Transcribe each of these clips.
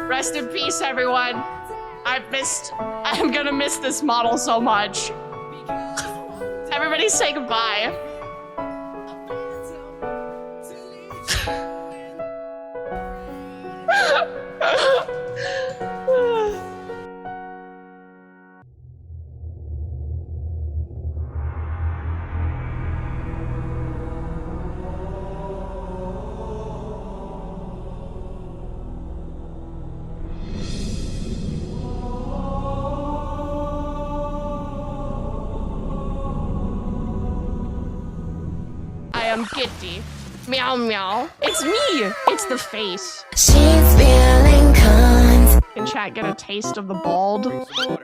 Rest in peace, everyone. I'm gonna miss this model so much. Everybody say goodbye. I am Kitty. Meow meow. It's me! It's the face. She's feeling cons. Can chat get a taste of the bald?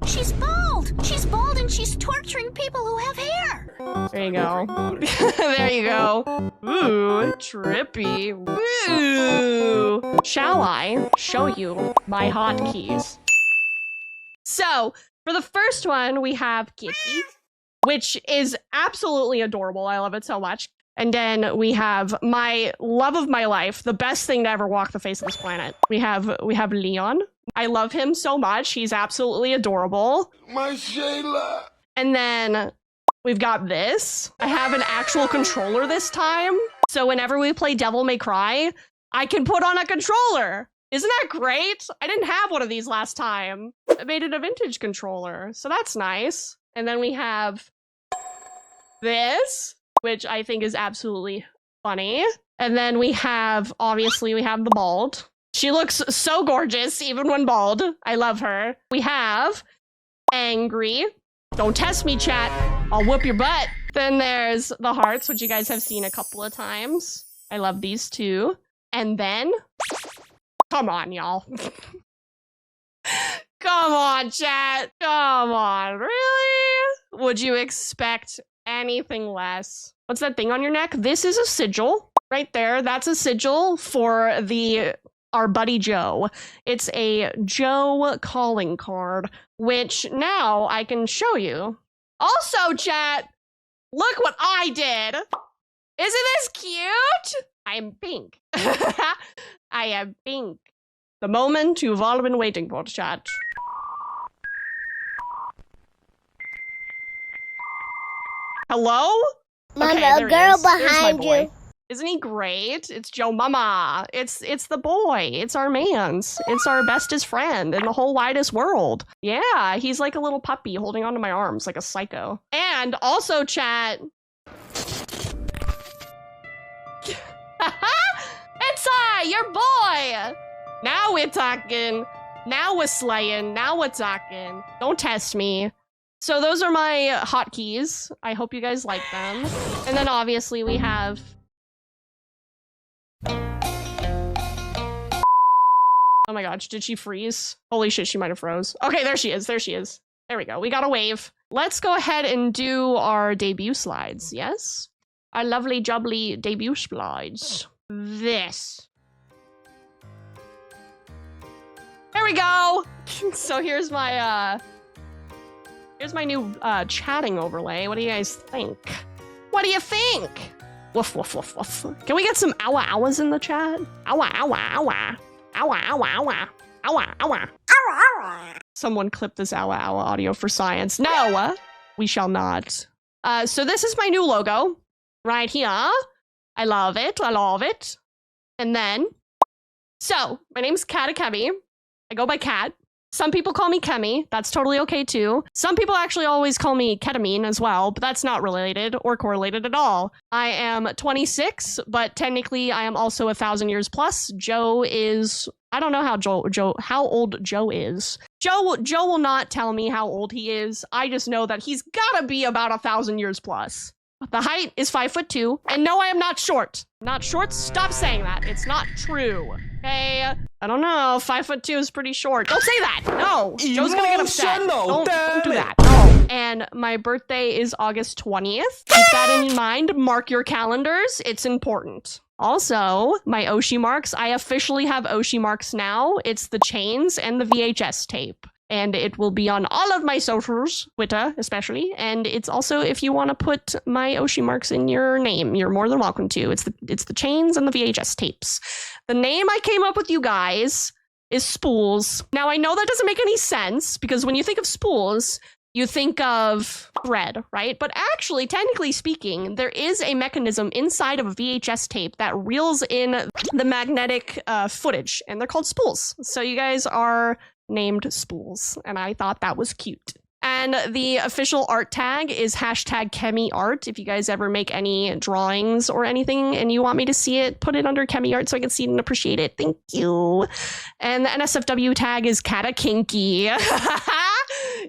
She's bald! She's bald and she's torturing people who have hair! There you go. There you go. Ooh, trippy. Ooh. Shall I show you my hotkeys? So, for the first one, we have Kitty, which is absolutely adorable. I love it so much. And then we have my love of my life, the best thing to ever walk the face of this planet. We have Leon. I love him so much. He's absolutely adorable. My Shayla. And then we've got this. I have an actual controller this time. So whenever we play Devil May Cry, I can put on a controller. Isn't that great? I didn't have one of these last time. I made it a vintage controller, so that's nice. And then we have this, which I think is absolutely funny. And then we have, obviously, we have the bald. She looks so gorgeous, even when bald. I love her. We have angry. Don't test me, chat. I'll whoop your butt. Then there's the hearts, which you guys have seen a couple of times. I love these too. And then, come on, y'all. Come on, chat. Come on, really? Would you expect anything less? What's that thing on your neck? This is a sigil right there. That's a sigil for our buddy Joe. It's a Joe calling card, which now I can show you. Also, chat, look what I did. Isn't this cute? I'm pink. I am pink. The moment you've all been waiting for, chat. Hello? Mama, Okay, there he girl is. There's my behind boy. you. Isn't he great? It's Joe Mama. It's the boy. It's our mans. It's our bestest friend in the whole widest world. Yeah, he's like a little puppy holding onto my arms like a psycho. And also, chat. It's your boy. Now we're talking. Now we're slaying. Now we're talking. Don't test me. So those are my hotkeys. I hope you guys like them. And then obviously we have... Oh my gosh, did she freeze? Holy shit, she might have froze. Okay, there she is. There she is. There we go. We got a wave. Let's go ahead and do our debut slides. Yes? Our lovely, jubbly debut slides. This. There we go. So here's my new chatting overlay. What do you guys think? What do you think? Woof, woof, woof, woof. Can we get some owa owas in the chat? Owa, owa, owa. Owa, owa, owa. Owa, owa. Ow, ow. Someone clip this owa owa audio for science. No, we shall not. So this is my new logo right here. I love it. I love it. And then, so my name's Catakemie. I go by Cat. Some people call me Kemi. That's totally okay too. Some people actually always call me ketamine as well, but that's not related or correlated at all. I am 26, but technically I am also 1,000 years plus. Joe is, I don't know how old Joe is. Joe will not tell me how old he is. I just know that he's gotta be about 1,000 years plus. The height is 5'2", and no, I am not short. Not short? Stop saying that. It's not true. Okay? I don't know. 5'2" is pretty short. Don't say that. No. Joe's gonna get upset. Don't do that. No. And my birthday is August 20th. Keep that in mind. Mark your calendars. It's important. Also, my Oshi marks. I officially have Oshi marks now. It's the chains and the VHS tape. and it will be on all of my socials, Twitter especially, and it's also if you want to put my Oshi marks in your name, you're more than welcome to. It's the chains and the VHS tapes. The name I came up with, you guys, is spools. Now I know that doesn't make any sense because when you think of spools, you think of thread, right? But actually, technically speaking, there is a mechanism inside of a VHS tape that reels in the magnetic footage, and they're called spools. So you guys are named spools, and I thought that was cute. And the official art tag is #ChemiArt. If you guys ever make any drawings or anything and you want me to see it, put it under Chemiart so I can see it and appreciate it. Thank you. And the NSFW tag is Catakemie.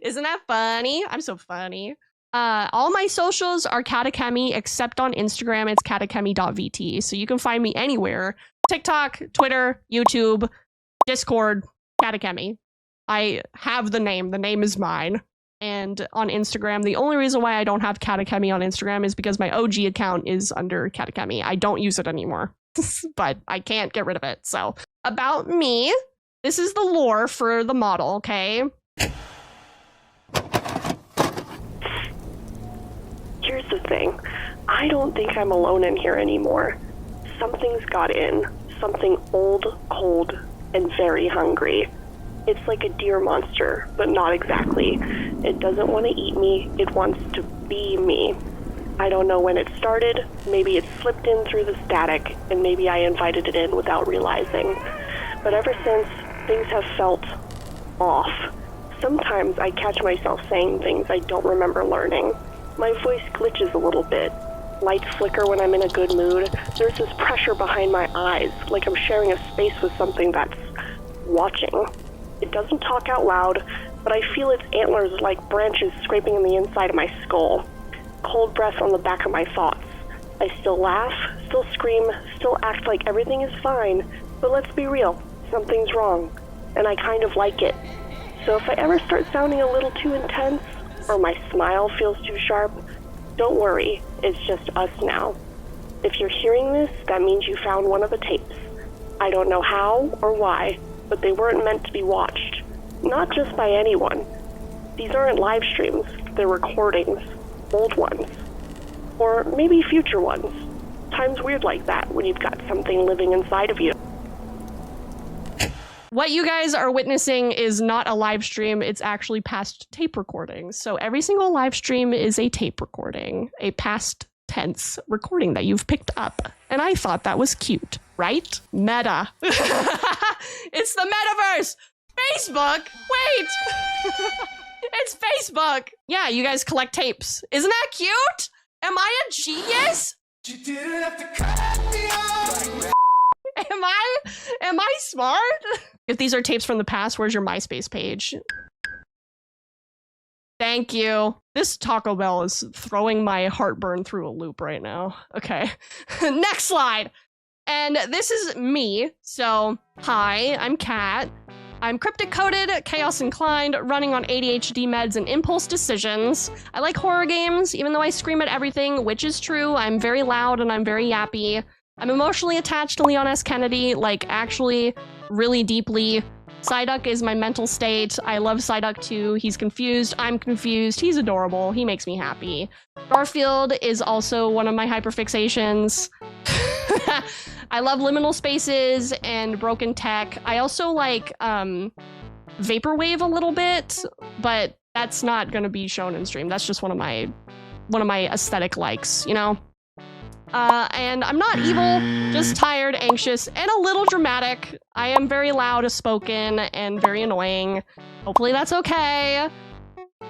Isn't that funny? I'm so funny. All my socials are Catakemie, except on Instagram, it's catakemie.vt. So you can find me anywhere. TikTok, Twitter, YouTube, Discord, Catakemie. I have the name. The name is mine. And on Instagram, the only reason why I don't have Catakemie on Instagram is because my OG account is under Catakemie. I don't use it anymore, but I can't get rid of it. So about me, this is the lore for the model, okay? Here's the thing. I don't think I'm alone in here anymore. Something's got in. Something old, cold, and very hungry. It's like a deer monster, but not exactly. It doesn't want to eat me, it wants to be me. I don't know when it started, maybe it slipped in through the static, and maybe I invited it in without realizing. But ever since, things have felt off. Sometimes I catch myself saying things I don't remember learning. My voice glitches a little bit. Lights flicker when I'm in a good mood. There's this pressure behind my eyes, like I'm sharing a space with something that's watching. It doesn't talk out loud, but I feel its antlers like branches scraping in the inside of my skull. Cold breath on the back of my thoughts. I still laugh, still scream, still act like everything is fine, but let's be real, something's wrong, and I kind of like it. So if I ever start sounding a little too intense, or my smile feels too sharp, don't worry, it's just us now. If you're hearing this, that means you found one of the tapes. I don't know how or why, but they weren't meant to be watched. Not just by anyone. These aren't live streams, they're recordings. Old ones. Or maybe future ones. Time's weird like that when you've got something living inside of you. What you guys are witnessing is not a live stream, it's actually past tape recordings. So every single live stream is a tape recording, a past tense recording that you've picked up. And I thought that was cute, right? Meta. It's the metaverse! Facebook! Wait! It's Facebook! Yeah, you guys collect tapes. Isn't that cute? Am I a genius? You didn't have to cut me off. Am I smart? If these are tapes from the past, where's your MySpace page? Thank you. This Taco Bell is throwing my heartburn through a loop right now. Okay. Next slide. And this is me. So, hi, I'm Kat. I'm cryptic coded, chaos inclined, running on ADHD meds and impulse decisions. I like horror games, even though I scream at everything, which is true. I'm very loud and I'm very yappy. I'm emotionally attached to Leon S. Kennedy, like actually really deeply. Psyduck is my mental state. I love Psyduck too. He's confused. I'm confused. He's adorable. He makes me happy. Garfield is also one of my hyperfixations. I love liminal spaces and broken tech. I also like vaporwave a little bit, but that's not going to be shown in stream. That's just one of my aesthetic likes, you know? And I'm not evil, just tired, anxious, and a little dramatic. I am very loud spoken and very annoying. Hopefully that's okay.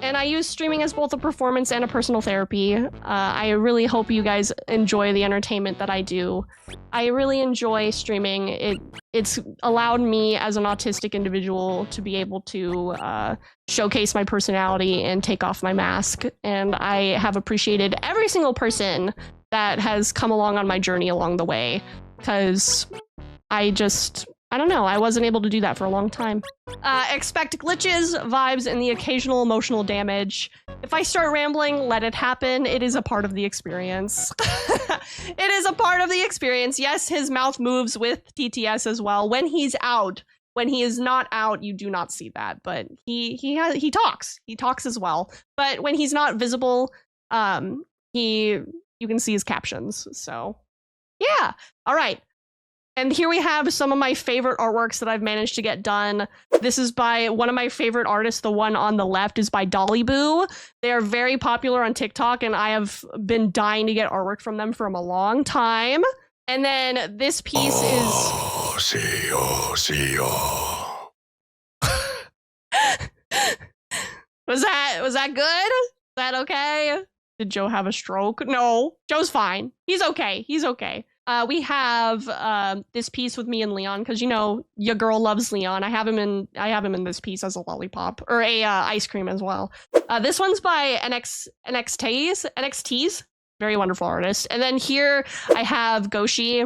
And I use streaming as both a performance and a personal therapy. I really hope you guys enjoy the entertainment that I do. I really enjoy streaming. It's allowed me as an autistic individual to be able to showcase my personality and take off my mask. And I have appreciated every single person that has come along on my journey along the way, because I don't know, I wasn't able to do that for a long time. Expect glitches, vibes, and the occasional emotional damage. If I start rambling, let it happen. It is a part of the experience. It is a part of the experience. Yes, his mouth moves with TTS as well. When he's out, When he is not out, you do not see that, but he talks as well. But when he's not visible, you can see his captions. So yeah, all right. And here we have some of my favorite artworks that I've managed to get done. This is by one of my favorite artists. The one on the left is by Dolly Boo. They are very popular on TikTok, and I have been dying to get artwork from them for a long time. And then this piece is... Was that good? Is that okay? Did Joe have a stroke? No, Joe's fine. He's okay. We have this piece with me and Leon, because you know your girl loves Leon. I have him in this piece as a lollipop or a ice cream as well. This one's by NXTs, very wonderful artist. And then here I have Goshi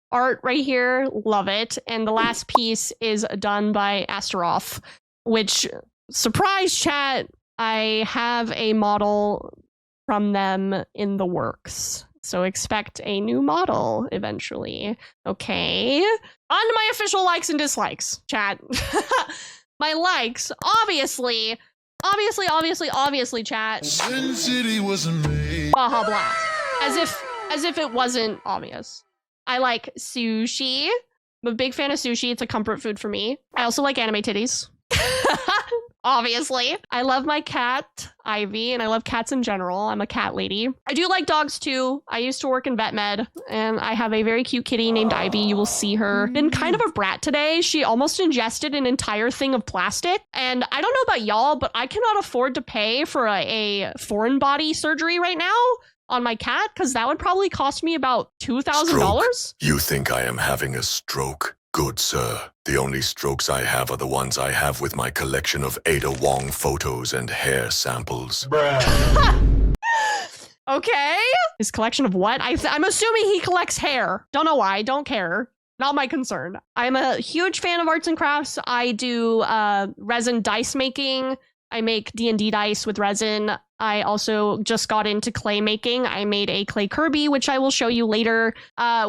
art right here, love it. And the last piece is done by Astaroth, which, surprise chat, I have a model from them in the works. So expect a new model eventually. Okay. On to my official likes and dislikes, chat. My likes, obviously, chat. Sin City wasn't made. Baja Blast. As if it wasn't obvious. I like sushi. I'm a big fan of sushi. It's a comfort food for me. I also like anime titties. Obviously. I love my cat, Ivy, and I love cats in general. I'm a cat lady. I do like dogs too. I used to work in vet med, and I have a very cute kitty named Ivy. You will see her. Been kind of a brat today. She almost ingested an entire thing of plastic, and I don't know about y'all, but I cannot afford to pay for a foreign body surgery right now on my cat, because that would probably cost me about $2,000. You think I am having a stroke? Good sir, the only strokes I have are the ones I have with my collection of Ada Wong photos and hair samples. Okay. His collection of what? I'm assuming he collects hair. Don't know why. Don't care. Not my concern. I'm a huge fan of arts and crafts. I do resin dice making. I make D&D dice with resin. I also just got into clay making. I made a clay Kirby, which I will show you later.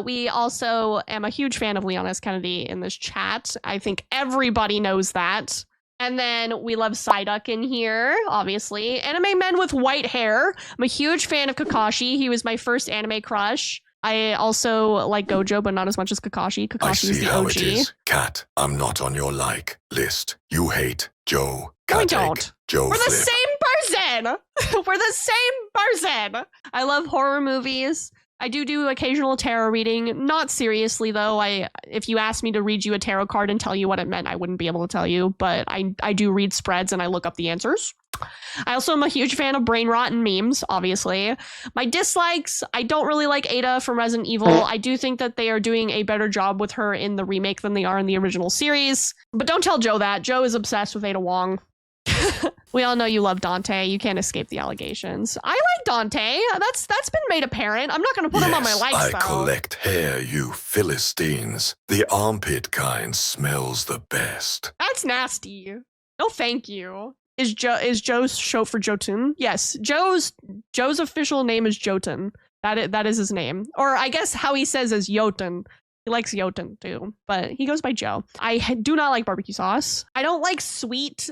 We also am a huge fan of Leon S. Kennedy in this chat. I think everybody knows that. And then we love Psyduck in here, obviously. Anime men with white hair. I'm a huge fan of Kakashi. He was my first anime crush. I also like Gojo, but not as much as Kakashi. Kakashi is the OG. How it is. Cat, I'm not on your like list. You hate Joe. We don't. Joe We're the Flip. same person. We're the same person. I love horror movies. I do occasional tarot reading. Not seriously, though. If you asked me to read you a tarot card and tell you what it meant, I wouldn't be able to tell you. But I do read spreads and I look up the answers. I also am a huge fan of brain rot and memes, obviously. My dislikes, I don't really like Ada from Resident Evil. I do think that they are doing a better job with her in the remake than they are in the original series. But don't tell Joe that. Joe is obsessed with Ada Wong. We all know you love Dante. You can't escape the allegations. I like Dante. That's been made apparent. I'm not going to put him on my likes, though. I collect hair, you Philistines. The armpit kind smells the best. That's nasty. No, thank you. Is Joe's show for Jotun? Yes, Joe's official name is Jotun. That is his name. Or I guess how he says is Jotun. He likes Jotun too, but he goes by Joe. I do not like barbecue sauce. I don't like sweet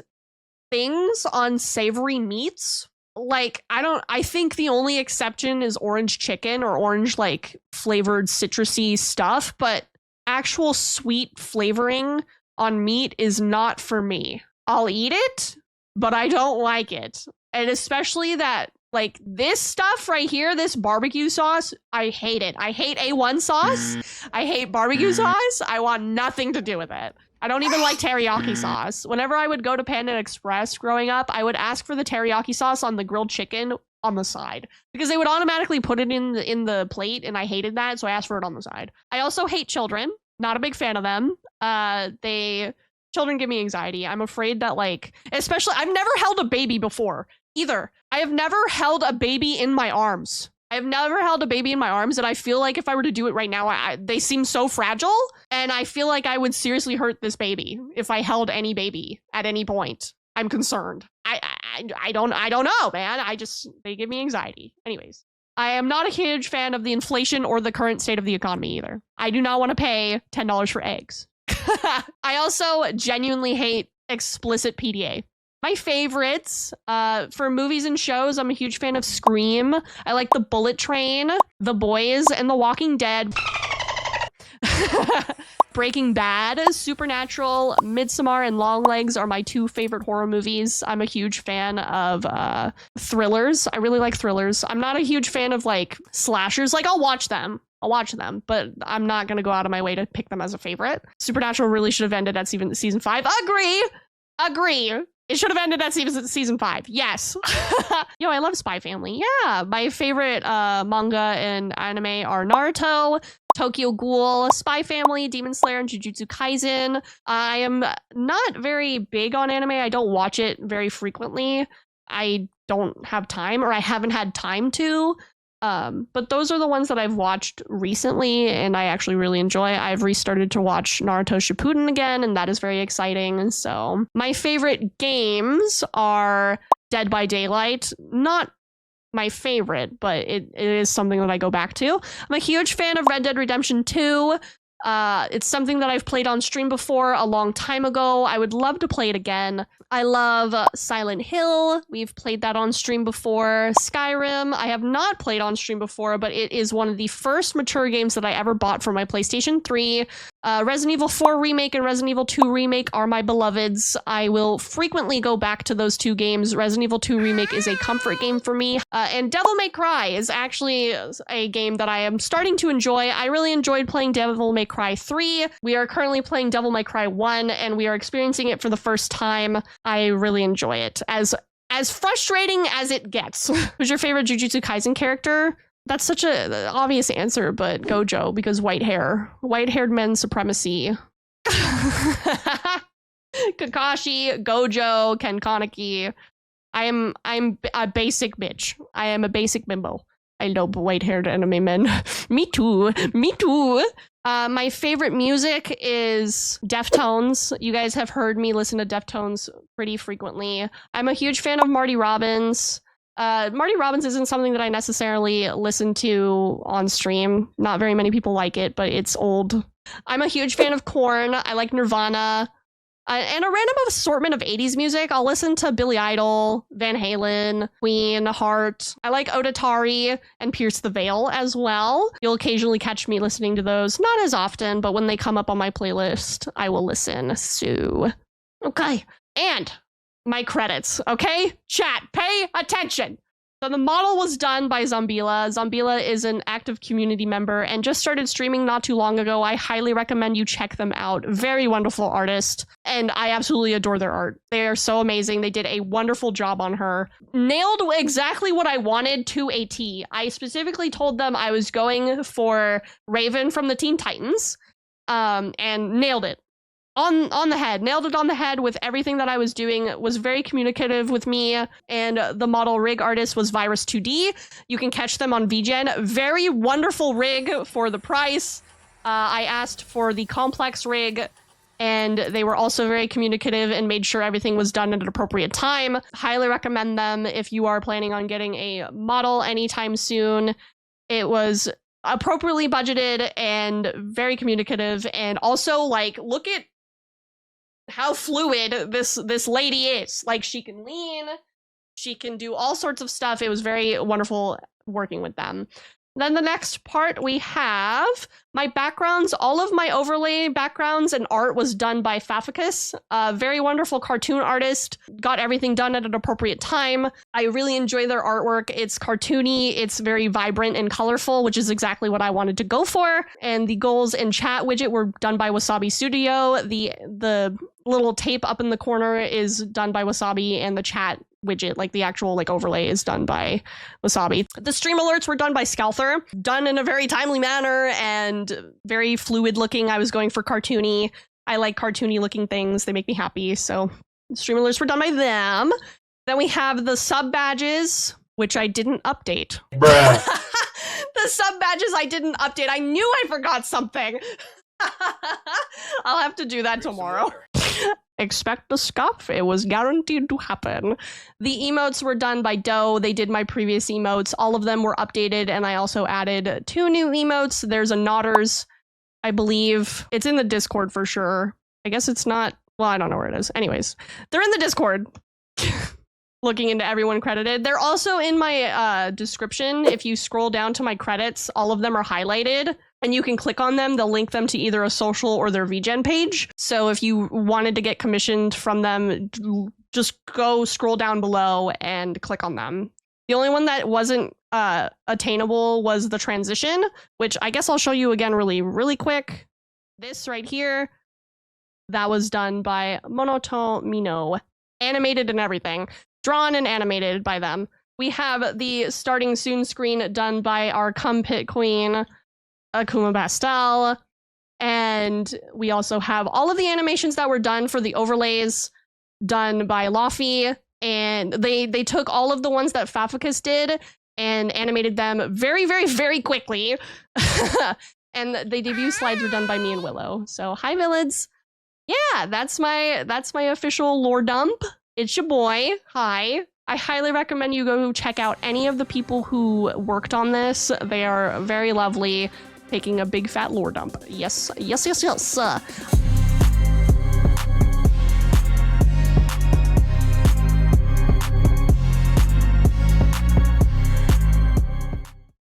things on savory meats. Like, I think the only exception is orange chicken or orange, like, flavored citrusy stuff, but actual sweet flavoring on meat is not for me. I'll eat it, but I don't like it. And especially that, like, this stuff right here, this barbecue sauce, I hate it. I hate A1 sauce. I hate barbecue sauce. I want nothing to do with it. I don't even like teriyaki sauce. Whenever I would go to Panda Express growing up, I would ask for the teriyaki sauce on the grilled chicken on the side because they would automatically put it in the plate, and I hated that, so I asked for it on the side. I also hate children. Not a big fan of them. Children give me anxiety. I'm afraid that, like, especially, I've never held a baby before either. I have never held a baby in my arms. And I feel like if I were to do it right now, they seem so fragile, and I feel like I would seriously hurt this baby if I held any baby at any point. I'm concerned. I don't know, man. They give me anxiety. Anyways, I am not a huge fan of the inflation or the current state of the economy either. I do not want to pay $10 for eggs. I also genuinely hate explicit PDA. My favorites for movies and shows, I'm a huge fan of Scream. I like The Bullet Train, The Boys, and The Walking Dead. Breaking Bad, Supernatural, Midsommar, and Longlegs are my 2 favorite horror movies. I'm a huge fan of thrillers. I really like thrillers. I'm not a huge fan of like slashers. Like I'll watch them, but I'm not gonna go out of my way to pick them as a favorite. Supernatural really should have ended at season 5. Agree. It should have ended at season 5. Yes. Yo, I love Spy Family. Yeah, my favorite manga and anime are Naruto, Tokyo Ghoul, Spy Family, Demon Slayer, and Jujutsu Kaisen. I am not very big on anime. I don't watch it very frequently. I don't have time, or I haven't had time to. But those are the ones that I've watched recently, and I actually really enjoy. I've restarted to watch Naruto Shippuden again, and that is very exciting. So my favorite games are Dead by Daylight. Not my favorite, but it is something that I go back to. I'm a huge fan of Red Dead Redemption 2. It's something that I've played on stream before a long time ago. I would love to play it again. I love Silent Hill. We've played that on stream before. Skyrim, I have not played on stream before, but it is one of the first mature games that I ever bought for my PlayStation 3. Resident Evil 4 Remake and Resident Evil 2 Remake are my beloveds. I will frequently go back to those 2 games. Resident Evil 2 Remake is a comfort game for me. And Devil May Cry is actually a game that I am starting to enjoy. I really enjoyed playing Devil May Cry 3. We are currently playing Devil May Cry 1, and we are experiencing it for the first time. I really enjoy it. As frustrating as it gets. Who's your favorite Jujutsu Kaisen character? That's such a obvious answer, but Gojo, because white hair. White-haired men supremacy. Kakashi, Gojo, Ken Kaneki. I'm a basic bitch. I am a basic bimbo. I love white-haired anime men. Me too. My favorite music is Deftones. You guys have heard me listen to Deftones pretty frequently. I'm a huge fan of Marty Robbins. Marty Robbins isn't something that I necessarily listen to on stream. Not very many people like it, but it's old. I'm a huge fan of Korn. I like Nirvana. And a random assortment of 80s music. I'll listen to Billy Idol, Van Halen, Queen, Heart. I like Odatari and Pierce the Veil as well. You'll occasionally catch me listening to those. Not as often, but when they come up on my playlist, I will listen. So, okay. And my credits, okay? Chat, pay attention. So the model was done by Zombila. Zombila is an active community member and just started streaming not too long ago. I highly recommend you check them out. Very wonderful artist, and I absolutely adore their art. They are so amazing. They did a wonderful job on her. Nailed exactly what I wanted to a T. I specifically told them I was going for Raven from the Teen Titans, and nailed it. On the head, nailed it on the head with everything that I was doing, was very communicative with me, and the model rig artist was Virus 2D. You can catch them on VGen. Very wonderful rig for the price. I asked for the complex rig, and they were also very communicative and made sure everything was done at an appropriate time. Highly recommend them if you are planning on getting a model anytime soon. It was appropriately budgeted and very communicative, and also, like, look at how fluid this lady is. Like, she can lean, she can do all sorts of stuff. It was very wonderful working with them. Then the next part, we have my backgrounds. All of my overlay backgrounds and art was done by Faficus, a very wonderful cartoon artist. Got everything done at an appropriate time. I really enjoy their artwork. It's cartoony, it's very vibrant and colorful, which is exactly what I wanted to go for. And the goals and chat widget were done by Wasabi Studio. The little tape up in the corner is done by Wasabi, and the chat widget, like the actual like overlay, is done by Wasabi. The stream alerts were done by Scouther, done in a very timely manner and very fluid looking. I was going for cartoony. I like cartoony looking things. They make me happy. So stream alerts were done by them. Then we have the sub badges, which I didn't update. Bruh. The sub badges I didn't update. I knew I forgot something. I'll have to do that tomorrow. Expect the scuff. It was guaranteed to happen. The emotes were done by Doe. They did my previous emotes. All of them were updated, and I also added 2 new emotes. There's a Nodders I believe it's in the Discord for sure. I guess it's not. Well, I don't know where it is. Anyways, they're in the Discord. Looking into everyone credited. They're also in my description. If you scroll down to my credits, all of them are highlighted and you can click on them. They'll link them to either a social or their VGen page. So if you wanted to get commissioned from them, just go scroll down below and click on them. The only one that wasn't attainable was the transition, which I guess I'll show you again really quick. This right here, that was done by Monotone Mino. Animated and everything. Drawn and animated by them. We have the starting soon screen done by our Cum Pit Queen, Akuma Pastel. And we also have all of the animations that were done for the overlays done by Laffy. And they took all of the ones that Faficus did and animated them very quickly. And the debut slides were done by me and Willow. So hi Villids. Yeah, that's my official lore dump. It's your boy. Hi. I highly recommend you go check out any of the people who worked on this. They are very lovely, taking a big fat lore dump. Yes.